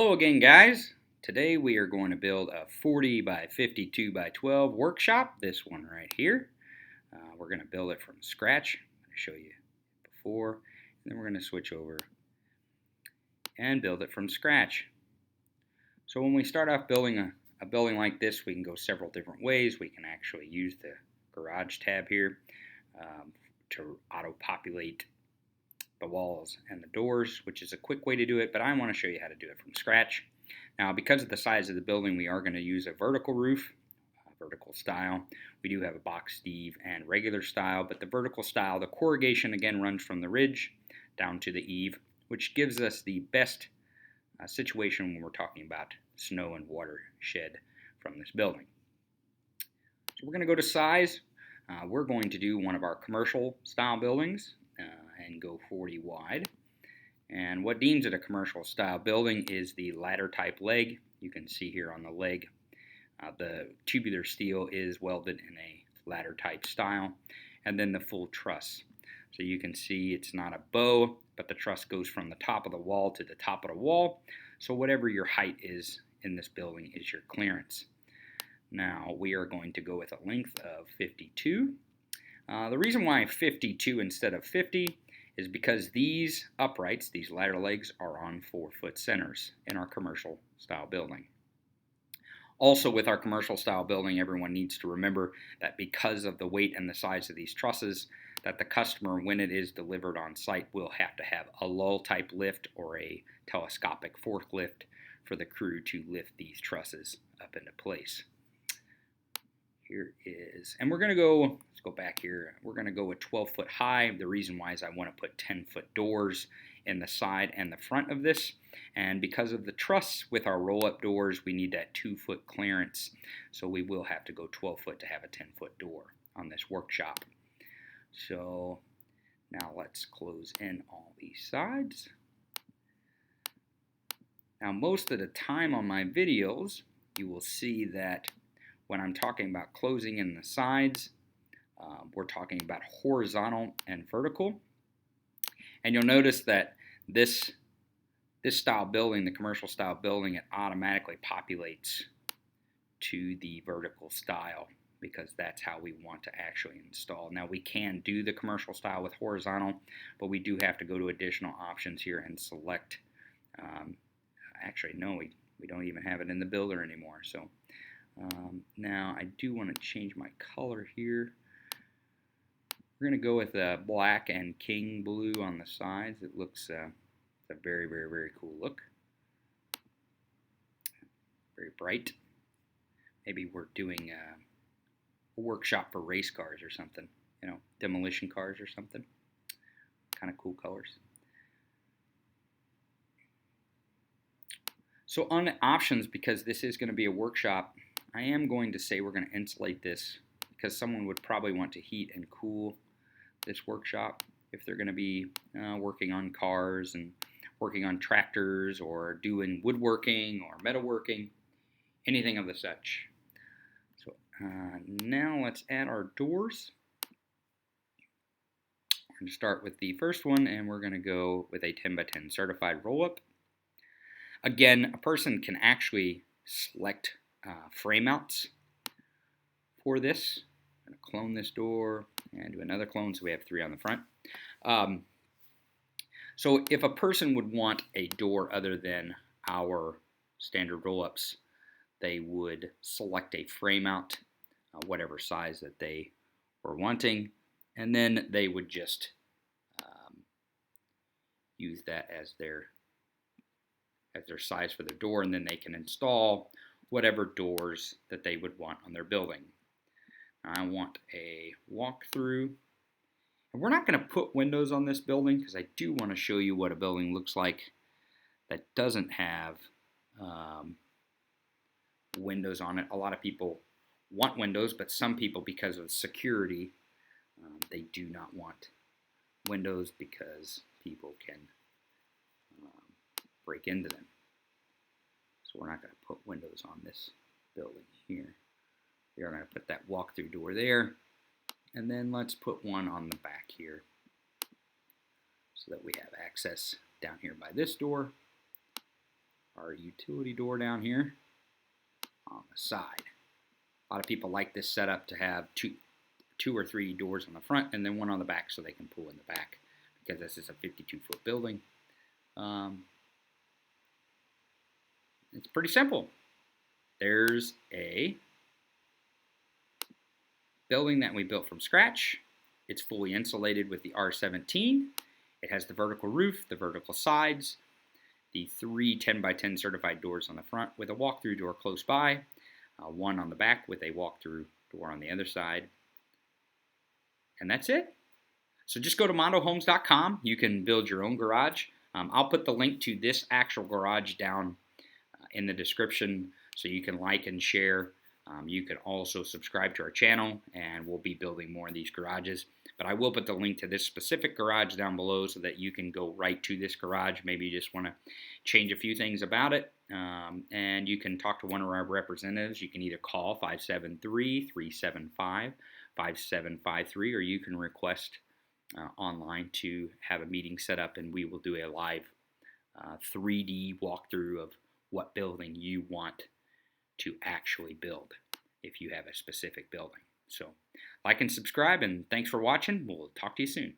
Hello again, guys. Today we are going to build a 40 by 52 by 12 workshop, this one right here. We're going to build it from scratch. I'm going to show you before, and then we're going to switch over and build it from scratch. So when we start off building a building like this, we can go several different ways. We can actually use the garage tab here to auto-populate the walls and the doors, which is a quick way to do it, but I want to show you how to do it from scratch. Now, because of the size of the building, we are going to use a vertical roof, vertical style. We do have a box steve and regular style, but the vertical style, the corrugation again runs from the ridge down to the eave, which gives us the best situation when we're talking about snow and water shed from this building. So we're going to go to size. We're going to do one of our commercial style buildings and go 40 wide. And what deems it a commercial style building is the ladder type leg. You can see here on the leg, the tubular steel is welded in a ladder type style, and then the full truss. So you can see it's not a bow, but the truss goes from the top of the wall to the top of the wall. So whatever your height is in this building is your clearance. Now we are going to go with a length of 52. The reason why 52 instead of 50 is because these uprights, these ladder legs, are on 4-foot centers in our commercial style building. Also, with our commercial style building, everyone needs to remember that because of the weight and the size of these trusses, that the customer, when it is delivered on site, will have to have a lull type lift or a telescopic forklift for the crew to lift these trusses up into place. Here is, and we're going to go, let's go back here, we're going to go with 12 foot high. The reason why is I want to put 10-foot doors in the side and the front of this, and because of the truss with our roll-up doors, we need that 2-foot clearance, so we will have to go 12 foot to have a 10-foot door on this workshop. So now let's close in all these sides. Now most of the time on my videos, you will see that when I'm talking about closing in the sides, we're talking about horizontal and vertical. And you'll notice that this style building, the commercial style building, it automatically populates to the vertical style because that's how we want to actually install. Now we can do the commercial style with horizontal, but we do have to go to additional options here and select, actually no, we don't even have it in the builder anymore. So now I do want to change my color here. We're going to go with black and king blue on the sides. It looks a very, very, very cool look. Very bright. Maybe we're doing a workshop for race cars or something, you know, demolition cars or something. Kind of cool colors. So on the options, because this is going to be a workshop, I am going to say we're going to insulate this because someone would probably want to heat and cool this workshop if they're going to be working on cars and working on tractors or doing woodworking or metalworking, anything of the such. So now let's add our doors. We're going to start with the first one, and we're going to go with a 10 by 10 certified roll-up. Again, a person can actually select frame outs for this. I'm going to clone this door and do another clone, so we have 3 on the front. So if a person would want a door other than our standard roll-ups, they would select a frame out, whatever size that they were wanting, and then they would just use that as their size for their door, and then they can install whatever doors that they would want on their building. I want a walkthrough. And we're not going to put windows on this building because I do want to show you what a building looks like that doesn't have windows on it. A lot of people want windows, but some people, because of security, they do not want windows because people can break into them. So we're not going to put windows on this building here. We are going to put that walk-through door there, and then let's put one on the back here so that we have access down here by this door. our utility door down here on the side. A lot of people like this setup to have two or three doors on the front and then one on the back so they can pull in the back because this is a 52-foot building. It's pretty simple. There's a building that we built from scratch. It's fully insulated with the R17. It has the vertical roof, the vertical sides, the 3 10x10 certified doors on the front with a walk-through door close by, one on the back with a walk-through door on the other side. And that's it. So just go to mondohomes.com. You can build your own garage. I'll put the link to this actual garage down in the description so you can like and share. You can also subscribe to our channel, and we'll be building more of these garages. But I will put the link to this specific garage down below so that you can go right to this garage. Maybe you just want to change a few things about it. And you can talk to one of our representatives. You can either call 573-375-5753, or you can request online to have a meeting set up, and we will do a live 3D walkthrough of what building you want to actually build if you have a specific building. So like and subscribe, and thanks for watching. We'll talk to you soon.